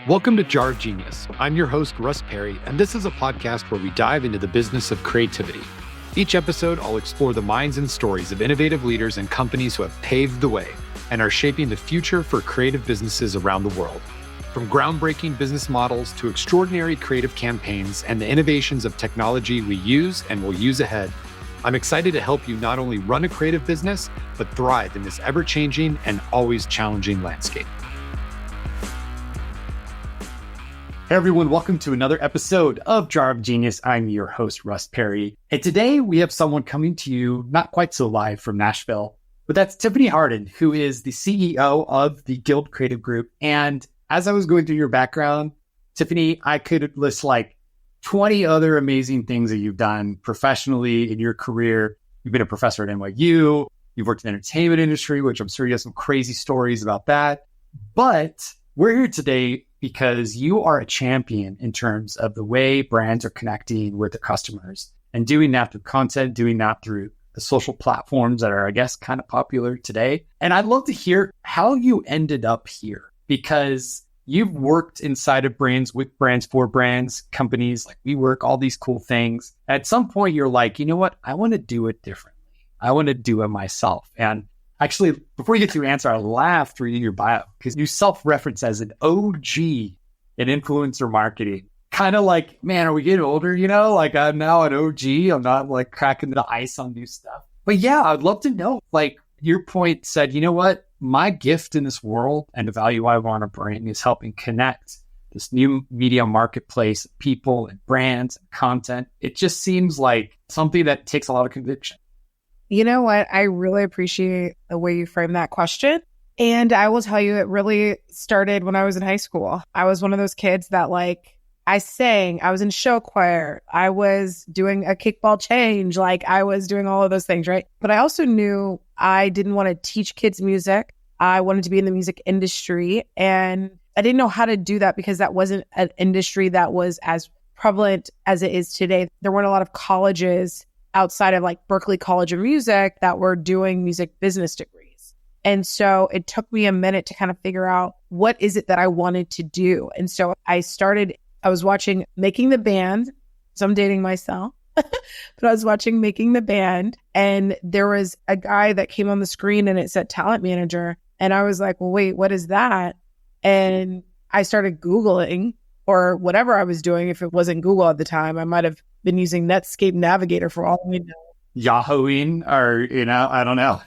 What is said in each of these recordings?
Welcome to Jar of Genius. I'm your host, Russ Perry, and this is a podcast where we dive into the business of creativity. Each episode, I'll explore the minds and stories of innovative leaders and companies who have paved the way and are shaping the future for creative businesses around the world. From groundbreaking business models to extraordinary creative campaigns and the innovations of technology we use and will use ahead, I'm excited to help you not only run a creative business, but thrive in this ever-changing and always challenging landscape. Hey everyone, welcome to another episode of Jar of Genius. I'm your host, Russ Perry. And today we have someone coming to you not quite so live from Nashville, but that's Tiffany Hardin, who is the CEO of the Gild Creative Group. And as I was going through your background, Tiffany, I could list like 20 other amazing things that you've done professionally in your career. You've been a professor at NYU. You've worked in the entertainment industry, which I'm sure you have some crazy stories about that. But we're here today because you are a champion in terms of the way brands are connecting with their customers and doing that through content, doing that through the social platforms that are, I guess, kind of popular today. And I'd love to hear how you ended up here, because you've worked inside of brands, with brands, for brands, companies like WeWork, all these cool things. At some point, you're like, you know what? I want to do it differently. I want to do it myself. And actually, before you get to your answer, I laughed reading your bio because you self-reference as an OG in influencer marketing. Kind of like, man, are we getting older? You know, like I'm now an OG. I'm not like cracking the ice on new stuff. But yeah, I'd love to know, like your point said, you know what? My gift in this world and the value I want to bring is helping connect this new media marketplace, people and brands and content. It just seems like something that takes a lot of conviction. You know what? I really appreciate the way you frame that question. And I will tell you, it really started when I was in high school. I was one of those kids that I sang, I was in show choir, I was doing a kickball change, I was doing all of those things, right? But I also knew I didn't want to teach kids music. I wanted to be in the music industry. And I didn't know how to do that because that wasn't an industry that was as prevalent as it is today. There weren't a lot of colleges outside of Berklee College of Music that were doing music business degrees. And so it took me a minute to kind of figure out what is it that I wanted to do. And so I was watching Making the Band. So I'm dating myself, but I was watching Making the Band, and there was a guy that came on the screen and it said talent manager. And I was like, well, wait, what is that? And I started Googling or whatever I was doing. If it wasn't Google at the time, I might have been using Netscape Navigator for all we know. Yahooing or, I don't know.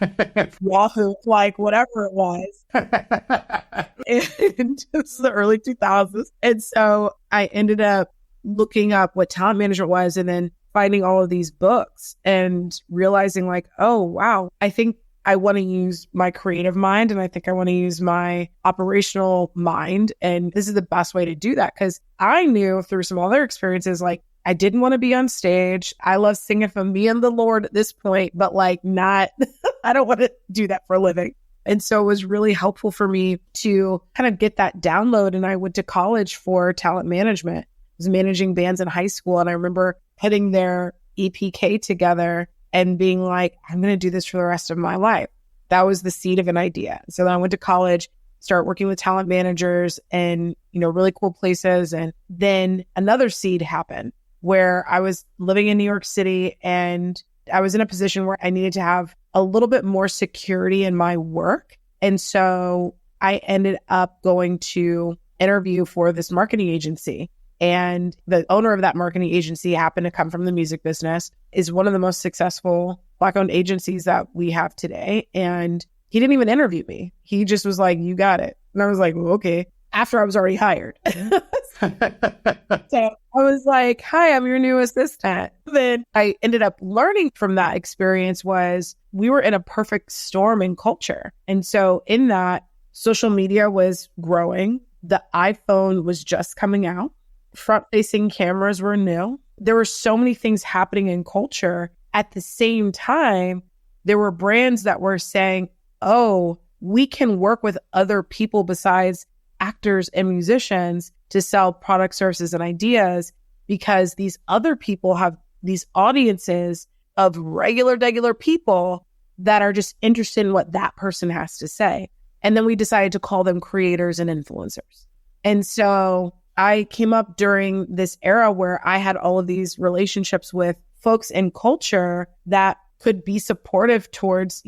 Yahoo, whatever it was. And this is the early 2000s. And so I ended up looking up what talent management was and then finding all of these books and realizing oh, wow, I think I want to use my creative mind and I think I want to use my operational mind. And this is the best way to do that, because I knew through some other experiences, I didn't want to be on stage. I love singing for me and the Lord at this point, but not, I don't want to do that for a living. And so it was really helpful for me to kind of get that download. And I went to college for talent management. I was managing bands in high school. And I remember putting their EPK together and being like, I'm going to do this for the rest of my life. That was the seed of an idea. So then I went to college, started working with talent managers and, really cool places. And then another seed happened where I was living in New York City and I was in a position where I needed to have a little bit more security in my work. And so I ended up going to interview for this marketing agency. And the owner of that marketing agency happened to come from the music business, is one of the most successful Black-owned agencies that we have today. And he didn't even interview me. He just was like, you got it. And I was like, well, okay. After I was already hired. So I was like, hi, I'm your new assistant. Then I ended up learning from that experience was we were in a perfect storm in culture. And so in that, social media was growing. The iPhone was just coming out. Front-facing cameras were new. There were so many things happening in culture. At the same time, there were brands that were saying, oh, we can work with other people besides actors and musicians to sell products, services, and ideas, because these other people have these audiences of regular people that are just interested in what that person has to say. And then we decided to call them creators and influencers. And so I came up during this era where I had all of these relationships with folks in culture that could be supportive towards,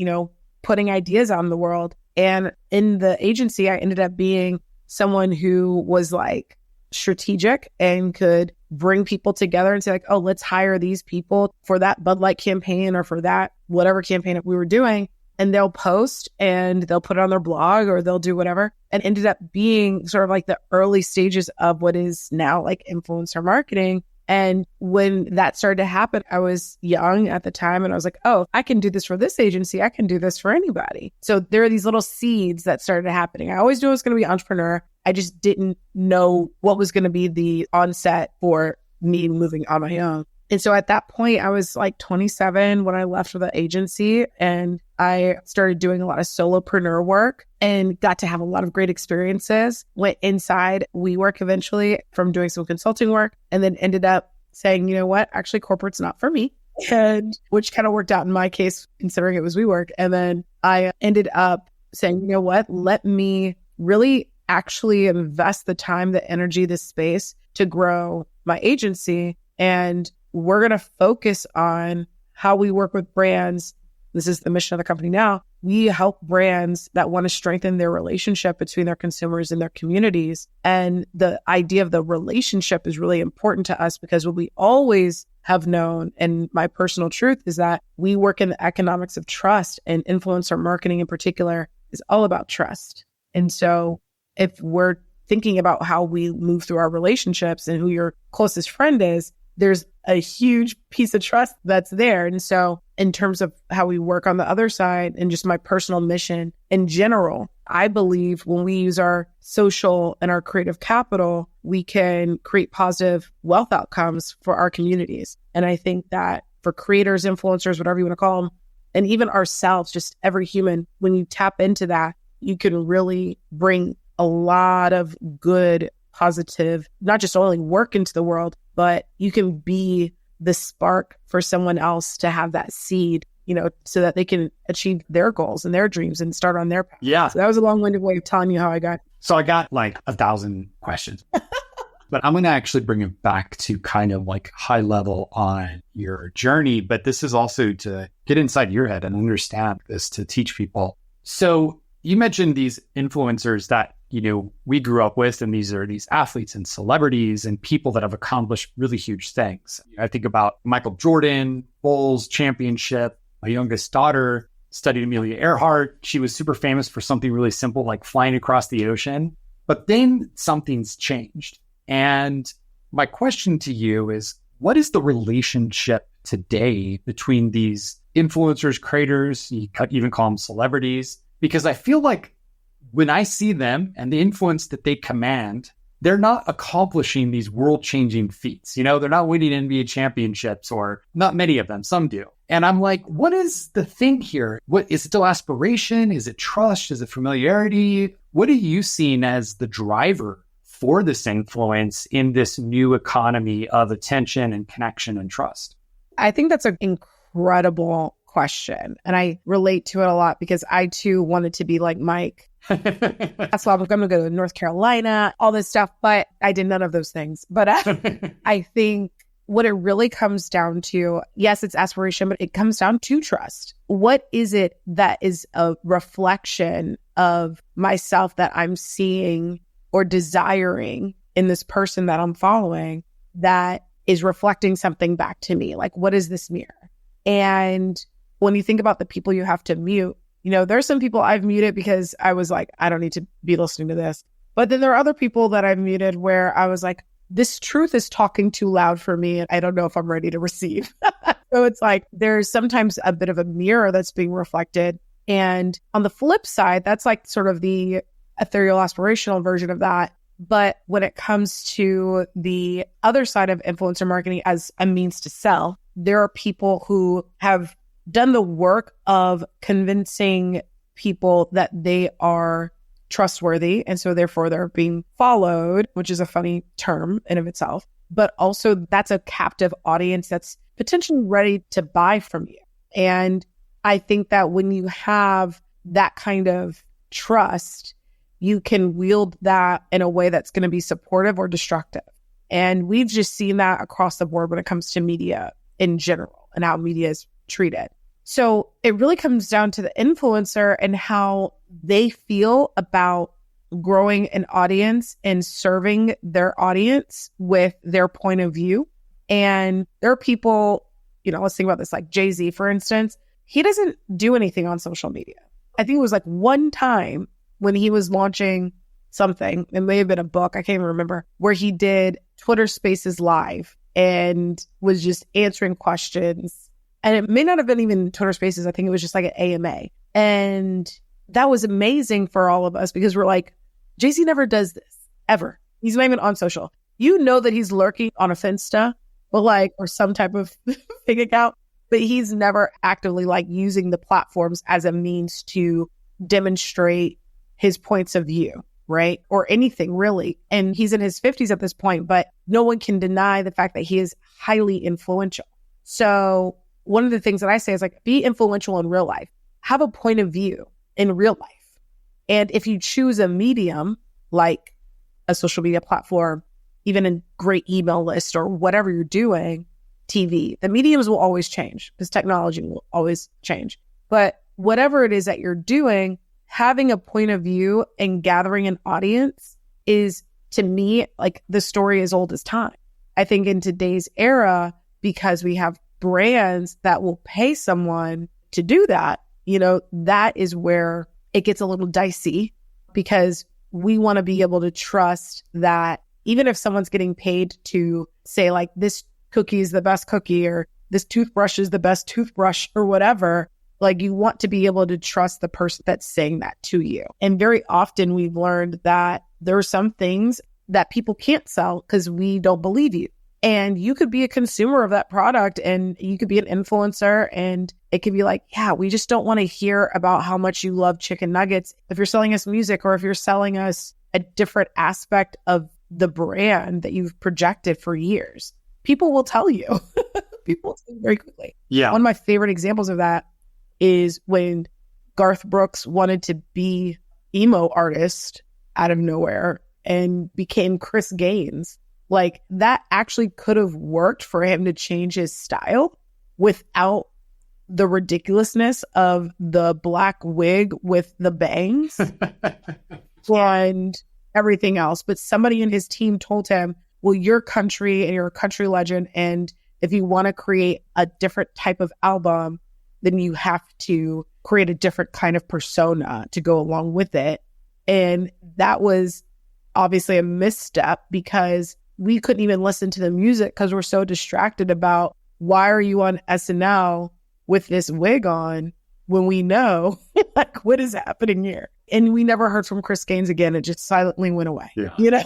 putting ideas out in the world. And in the agency, I ended up being someone who was like strategic and could bring people together and say like, oh, let's hire these people for that Bud Light campaign or for that whatever campaign that we were doing. And they'll post and they'll put it on their blog or they'll do whatever. And ended up being sort of like the early stages of what is now like influencer marketing. And when that started to happen, I was young at the time and I was like, oh, I can do this for this agency. I can do this for anybody. So there are these little seeds that started happening. I always knew I was going to be an entrepreneur. I just didn't know what was going to be the onset for me moving on my own. And so at that point, I was like 27 when I left for the agency and I started doing a lot of solopreneur work and got to have a lot of great experiences. Went inside WeWork eventually from doing some consulting work and then ended up saying, you know what, actually corporate's not for me. And which kind of worked out in my case, considering it was WeWork. And then I ended up saying, you know what, let me really actually invest the time, the energy, the space to grow my agency. And we're going to focus on how we work with brands. This is the mission of the company now. We help brands that want to strengthen their relationship between their consumers and their communities. And the idea of the relationship is really important to us because what we always have known, and my personal truth is that we work in the economics of trust, and influencer marketing in particular is all about trust. And so if we're thinking about how we move through our relationships and who your closest friend is, there's a huge piece of trust that's there. And so in terms of how we work on the other side and just my personal mission in general, I believe when we use our social and our creative capital, we can create positive wealth outcomes for our communities. And I think that for creators, influencers, whatever you want to call them, and even ourselves, just every human, when you tap into that, you can really bring a lot of good, positive, not just only work into the world, but you can be the spark for someone else to have that seed, so that they can achieve their goals and their dreams and start on their path. Yeah. So that was a long-winded way of telling you how I got. So I got like 1,000 questions, but I'm going to actually bring it back to kind of like high level on your journey. But this is also to get inside your head and understand this to teach people. So you mentioned these influencers that we grew up with, and these are these athletes and celebrities and people that have accomplished really huge things. I think about Michael Jordan, Bulls championship. My youngest daughter studied Amelia Earhart. She was super famous for something really simple like flying across the ocean. But then something's changed. And my question to you is, what is the relationship today between these influencers, creators, you could even call them celebrities? Because I feel like when I see them and the influence that they command, they're not accomplishing these world-changing feats. They're not winning NBA championships, or not many of them. Some do. And I'm like, what is the thing here? What is it? Still aspiration? Is it trust? Is it familiarity? What are you seeing as the driver for this influence in this new economy of attention and connection and trust? I think that's an incredible question. And I relate to it a lot because I too wanted to be like Mike. That's why I'm going to go to North Carolina, all this stuff, but I did none of those things. But I think what it really comes down to, yes, it's aspiration, but it comes down to trust. What is it that is a reflection of myself that I'm seeing or desiring in this person that I'm following that is reflecting something back to me? Like, what is this mirror? And when you think about the people you have to mute, there's some people I've muted because I was like, I don't need to be listening to this. But then there are other people that I've muted where I was like, this truth is talking too loud for me, and I don't know if I'm ready to receive. So it's like there's sometimes a bit of a mirror that's being reflected. And on the flip side, that's like sort of the ethereal aspirational version of that. But when it comes to the other side of influencer marketing as a means to sell, there are people who have done the work of convincing people that they are trustworthy. And so therefore they're being followed, which is a funny term in of itself. But also that's a captive audience that's potentially ready to buy from you. And I think that when you have that kind of trust, you can wield that in a way that's going to be supportive or destructive. And we've just seen that across the board when it comes to media in general and how media is treated. So it really comes down to the influencer and how they feel about growing an audience and serving their audience with their point of view. And there are people, let's think about this, like Jay-Z, for instance. He doesn't do anything on social media. I think it was like one time when he was launching something, it may have been a book, I can't even remember, where he did Twitter Spaces Live and was just answering questions. And it may not have been even Twitter Spaces. I think it was just like an AMA. And that was amazing for all of us because we're like, Jay-Z never does this, ever. He's not even on social. You know that he's lurking on a Finsta, or some type of fake account, but he's never actively using the platforms as a means to demonstrate his points of view, right? Or anything really. And he's in his 50s at this point, but no one can deny the fact that he is highly influential. So one of the things that I say is be influential in real life. Have a point of view in real life. And if you choose a medium like a social media platform, even a great email list or whatever you're doing, TV, the mediums will always change because technology will always change. But whatever it is that you're doing, having a point of view and gathering an audience is, to me, the story as old as time. I think in today's era, because we have brands that will pay someone to do that, that is where it gets a little dicey because we want to be able to trust that even if someone's getting paid to say this cookie is the best cookie or this toothbrush is the best toothbrush or whatever, you want to be able to trust the person that's saying that to you. And very often we've learned that there are some things that people can't sell because we don't believe you. And you could be a consumer of that product and you could be an influencer and it could be yeah, we just don't want to hear about how much you love chicken nuggets. If you're selling us music or if you're selling us a different aspect of the brand that you've projected for years, people will tell you. People will tell you very quickly. Yeah. One of my favorite examples of that is when Garth Brooks wanted to be emo artist out of nowhere and became Chris Gaines. That actually could have worked for him to change his style without the ridiculousness of the black wig with the bangs and everything else. But somebody in his team told him, well, you're country and you're a country legend. And if you want to create a different type of album, then you have to create a different kind of persona to go along with it. And that was obviously a misstep because we couldn't even listen to the music because we're so distracted about why are you on SNL with this wig on when we know what is happening here? And we never heard from Chris Gaines again. It just silently went away. Yeah.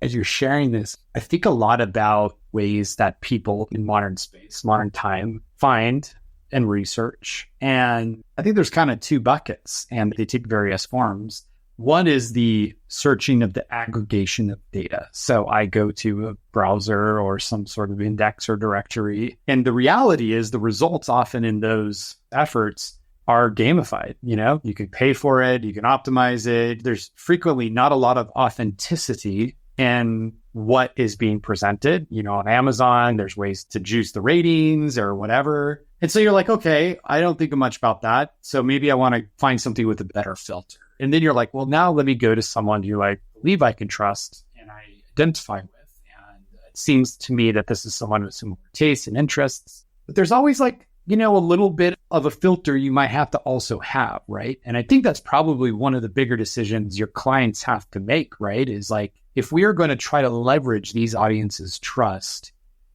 As you're sharing this, I think a lot about ways that people in modern space, modern time, find and research. And I think there's kind of two buckets and they take various forms. One is the searching of the aggregation of data. So I go to a browser or some sort of index or directory. And the reality is the results often in those efforts are gamified. You can pay for it, you can optimize it. There's frequently not a lot of authenticity in what is being presented. On Amazon, there's ways to juice the ratings or whatever. And so you're like, okay, I don't think much about that. So maybe I want to find something with a better filter. And then you're like, well, now let me go to someone who I believe I can trust and I identify with. And it seems to me that this is someone with similar tastes and interests. But there's always a little bit of a filter you might have to also have, right? And I think that's probably one of the bigger decisions your clients have to make, right? Is if we are going to try to leverage these audiences' trust,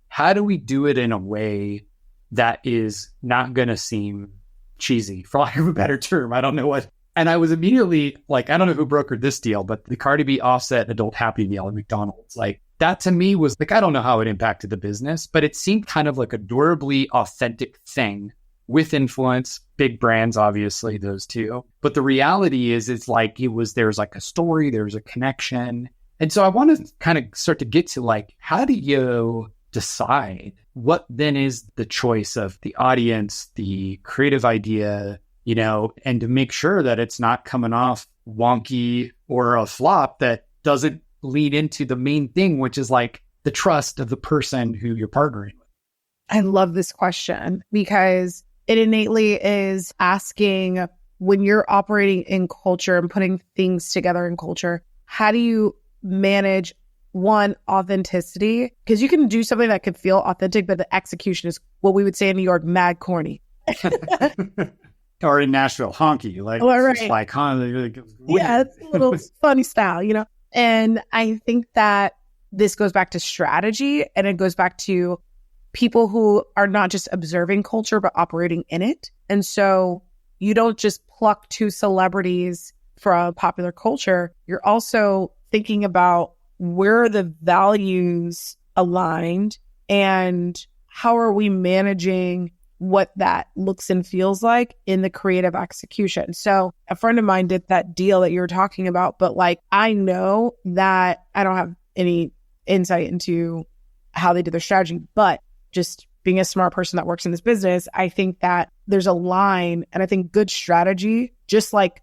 how do we do it in a way that is not going to seem cheesy, for lack of a better term? I don't know what. And I was immediately I don't know who brokered this deal, but the Cardi B Offset adult Happy Meal at McDonald's, that to me was I don't know how it impacted the business, but it seemed kind of like a durably authentic thing with influence, big brands, obviously, those two. But the reality is there's a story, there's a connection. And so I want to kind of start to get to how do you decide what then is the choice of the audience, the creative idea, and to make sure that it's not coming off wonky or a flop that doesn't lead into the main thing, which is like the trust of the person who you're partnering with? I love this question because it innately is asking, when you're operating in culture and putting things together in culture, how do you manage one, authenticity? Because you can do something that could feel authentic, but the execution is what we would say in New York, mad corny. Or in Nashville, honky. Like, right. Like honky. Yeah, it's a little funny style, you know? And I think that this goes back to strategy, and it goes back to people who are not just observing culture, but operating in it. And so you don't just pluck two celebrities from popular culture. You're also thinking about where are the values aligned and how are we managing what that looks and feels like in the creative execution. So a friend of mine did that deal that you were talking about, but like, I know that I don't have any insight into how they did their strategy, but just being a smart person that works in this business, I think that there's a line, and I think good strategy, just like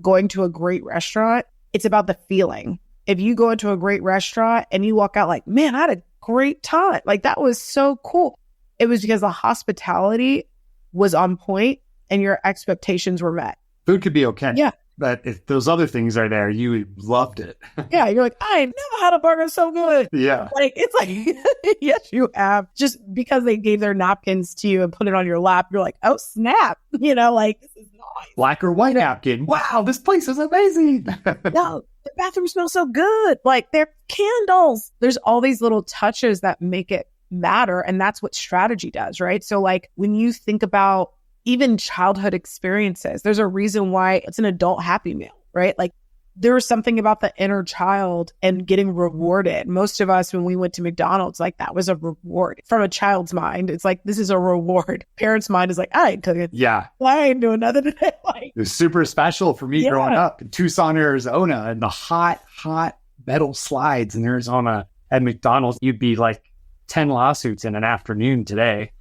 going to a great restaurant, it's about the feeling. If you go into a great restaurant and you walk out like, man, I had a great time. Like, that was so cool. It was because the hospitality was on point and your expectations were met. Food could be okay. Yeah. But if those other things are there, you loved it. Yeah. You're like, I ain't never had a burger so good. Yeah. Like, it's like, yes, you have. Just because they gave their napkins to you and put it on your lap, you're like, oh, snap. You know, like, this is nice. Black or white napkin. Wow, this place is amazing. No, the bathroom smells so good. Like, they're candles. There's all these little touches that make it matter. And that's what strategy does, right? So like, when you think about even childhood experiences, there's a reason why it's an adult Happy Meal, right? Like, there was something about the inner child and getting rewarded. Most of us, when we went to McDonald's, like, that was a reward. From a child's mind, it's like, this is a reward. Parents' mind is like, I ain't cooking. Yeah. I ain't doing nothing today. Like, it was super special for me growing up in Tucson, Arizona, and the hot metal slides in Arizona at McDonald's. You'd be like 10 lawsuits in an afternoon today.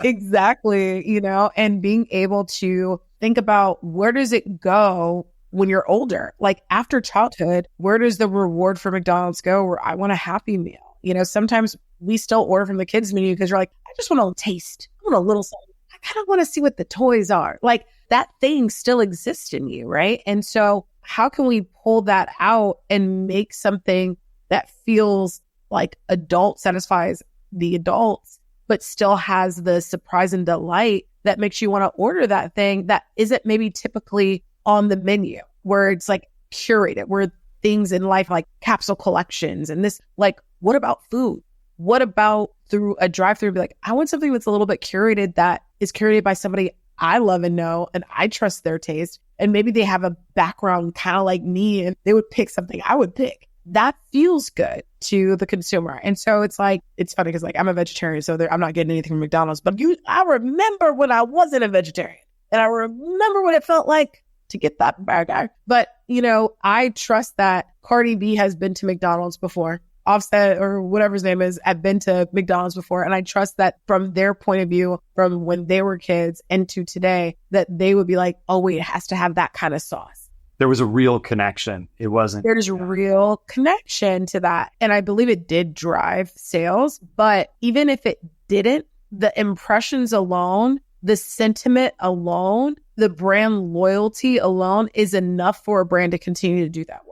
Exactly, you know, and being able to think about, where does it go when you're older? Like, after childhood, where does the reward for McDonald's go? Where I want a Happy Meal. You know, sometimes we still order from the kids menu because you're like, I just want to taste. I want a little something. I kind of want to see what the toys are. Like, that thing still exists in you, right? And so how can we pull that out and make something that feels like adult, satisfies the adults, but still has the surprise and delight that makes you want to order that thing that isn't maybe typically on the menu, where it's like curated, where things in life like capsule collections and this, like, what about food? What about through a drive-through, be like, I want something that's a little bit curated, that is curated by somebody I love and know, and I trust their taste. And maybe they have a background kind of like me, and they would pick something I would pick. That feels good to the consumer. And so it's like, it's funny because like, I'm a vegetarian, so I'm not getting anything from McDonald's, but I remember when I wasn't a vegetarian, and I remember what it felt like to get that burger. But, you know, I trust that Cardi B has been to McDonald's before. Offset, or whatever his name is, have been to McDonald's before. And I trust that from their point of view, from when they were kids and to today, that they would be like, oh wait, it has to have that kind of sauce. There was a real connection. It wasn't. There's a real connection to that. And I believe it did drive sales. But even if it didn't, the impressions alone, the sentiment alone, the brand loyalty alone is enough for a brand to continue to do that work.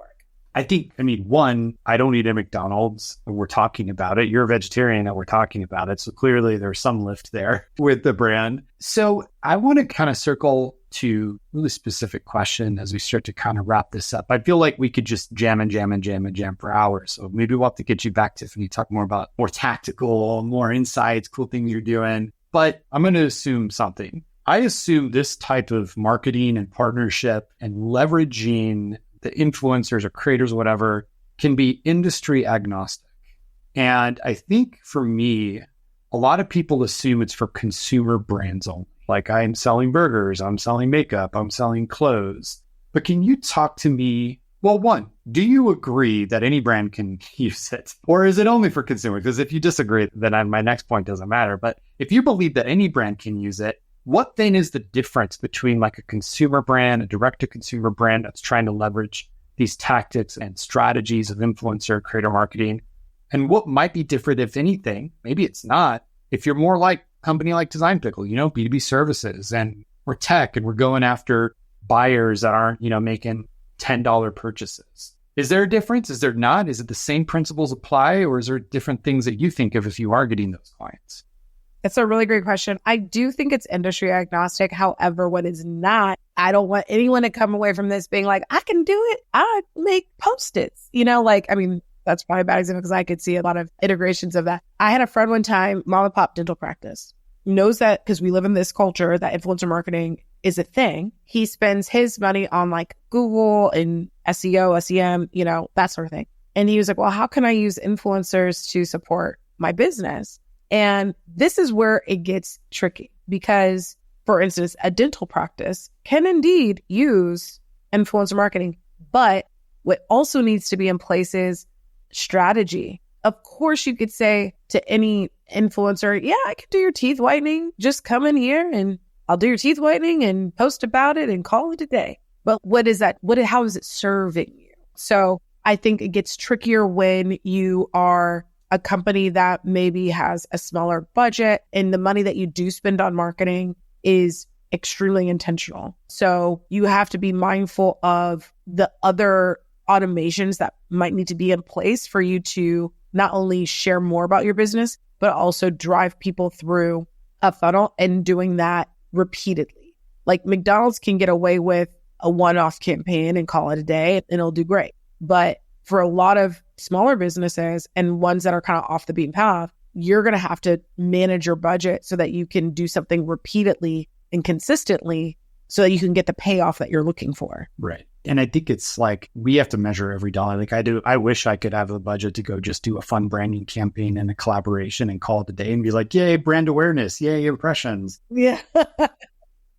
I think, one, I don't eat at McDonald's. We're talking about it. You're a vegetarian and we're talking about it. So clearly there's some lift there with the brand. So I want to kind of circle to a really specific question as we start to kind of wrap this up. I feel like we could just jam for hours. So maybe we'll have to get you back, Tiffany, talk more about more tactical, more insights, cool things you're doing. But I'm going to assume something. I assume this type of marketing and partnership and leveraging the influencers or creators or whatever can be industry agnostic. And I think for me, a lot of people assume it's for consumer brands only. Like, I'm selling burgers, I'm selling makeup, I'm selling clothes. But can you talk to me? Well, one, do you agree that any brand can use it? Or is it only for consumers? Because if you disagree, then my next point doesn't matter. But if you believe that any brand can use it, What then is the difference between like a consumer brand, a direct-to-consumer brand that's trying to leverage these tactics and strategies of influencer creator marketing? And what might be different, if anything, maybe it's not, if you're more like a company like Design Pickle, B2B services, and we're tech and we're going after buyers that aren't, making $10 purchases. Is there a difference? Is there not? Is it the same principles apply, or is there different things that you think of if you are getting those clients? It's a really great question. I do think it's industry agnostic. However, what is not, I don't want anyone to come away from this being like, I can do it. I make Post-its, that's probably a bad example because I could see a lot of integrations of that. I had a friend one time, mom and pop dental practice, knows that because we live in this culture that influencer marketing is a thing. He spends his money on like Google and SEO, SEM, that sort of thing. And he was like, well, how can I use influencers to support my business? And this is where it gets tricky because, for instance, a dental practice can indeed use influencer marketing, but what also needs to be in place is strategy. Of course, you could say to any influencer, yeah, I can do your teeth whitening. Just come in here and I'll do your teeth whitening and post about it and call it a day. But what is that? How is it serving you? So I think it gets trickier when you are a company that maybe has a smaller budget and the money that you do spend on marketing is extremely intentional. So you have to be mindful of the other automations that might need to be in place for you to not only share more about your business, but also drive people through a funnel and doing that repeatedly. Like McDonald's can get away with a one-off campaign and call it a day and it'll do great. But for a lot of smaller businesses and ones that are kind of off the beaten path, you're going to have to manage your budget so that you can do something repeatedly and consistently so that you can get the payoff that you're looking for. Right. And I think it's like we have to measure every dollar. Like I do. I wish I could have the budget to go just do a fun branding campaign and a collaboration and call it a day and be like, yay, brand awareness, yay, impressions. Yeah.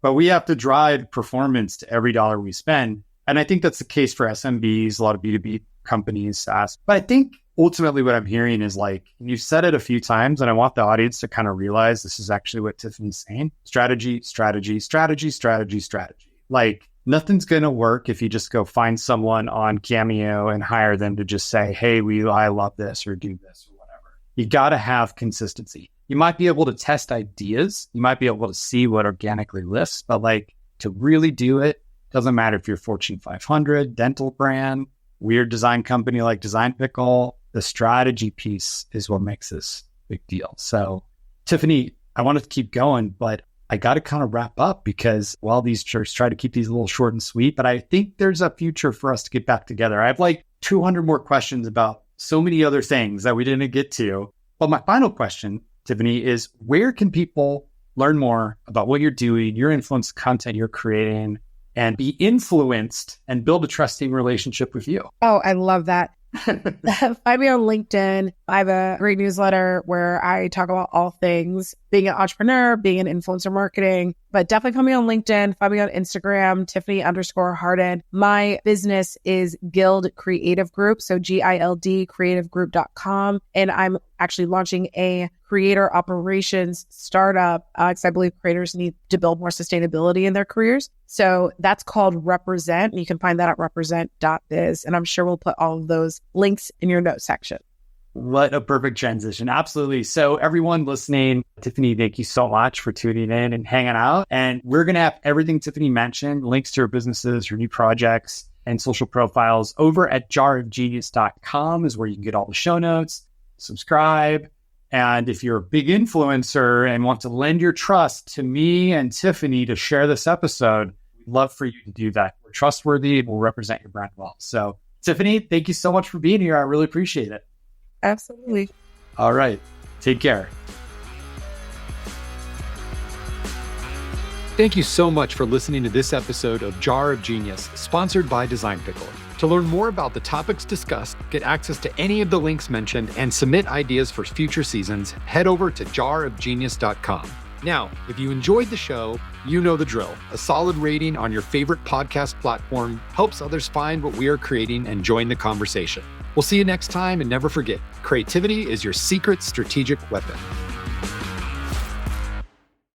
But we have to drive performance to every dollar we spend. And I think that's the case for SMBs, a lot of B2B companies, SaaS. But I think ultimately what I'm hearing is like, you've said it a few times, and I want the audience to kind of realize this is actually what Tiffany's saying. Strategy, strategy, strategy, strategy, strategy. Like nothing's going to work if you just go find someone on Cameo and hire them to just say, hey, I love this or do this or whatever. You got to have consistency. You might be able to test ideas. You might be able to see what organically lifts, but like to really do it, doesn't matter if you're Fortune 500, dental brand, weird design company like Design Pickle, the strategy piece is what makes this big deal. So Tiffany, I wanted to keep going, but I got to kind of wrap up because these churches try to keep these a little short and sweet, but I think there's a future for us to get back together. I have like 200 more questions about so many other things that we didn't get to. But my final question, Tiffany, is where can people learn more about what you're doing, your influence content you're creating, and be influenced and build a trusting relationship with you? Oh, I love that. Find me on LinkedIn. I have a great newsletter where I talk about all things being an entrepreneur, being an influencer marketing, but definitely find me on LinkedIn, find me on Instagram, Tiffany_Hardin. My business is Gild Creative Group. So GILD creativegroup.com. And I'm actually launching a creator operations startup because I believe creators need to build more sustainability in their careers. So that's called Represent. You can find that at represent.biz. And I'm sure we'll put all of those links in your notes section. What a perfect transition. Absolutely. So everyone listening, Tiffany, thank you so much for tuning in and hanging out. And we're going to have everything Tiffany mentioned, links to her businesses, her new projects, and social profiles over at jarofgenius.com is where you can get all the show notes, subscribe. And if you're a big influencer and want to lend your trust to me and Tiffany to share this episode, we'd love for you to do that. We're trustworthy and we'll represent your brand well. So Tiffany, thank you so much for being here. I really appreciate it. Absolutely. All right. Take care. Thank you so much for listening to this episode of Jar of Genius, sponsored by Design Pickle. To learn more about the topics discussed, get access to any of the links mentioned, and submit ideas for future seasons, head over to jarofgenius.com. Now, if you enjoyed the show, you know the drill. A solid rating on your favorite podcast platform helps others find what we are creating and join the conversation. We'll see you next time, and never forget, creativity is your secret strategic weapon.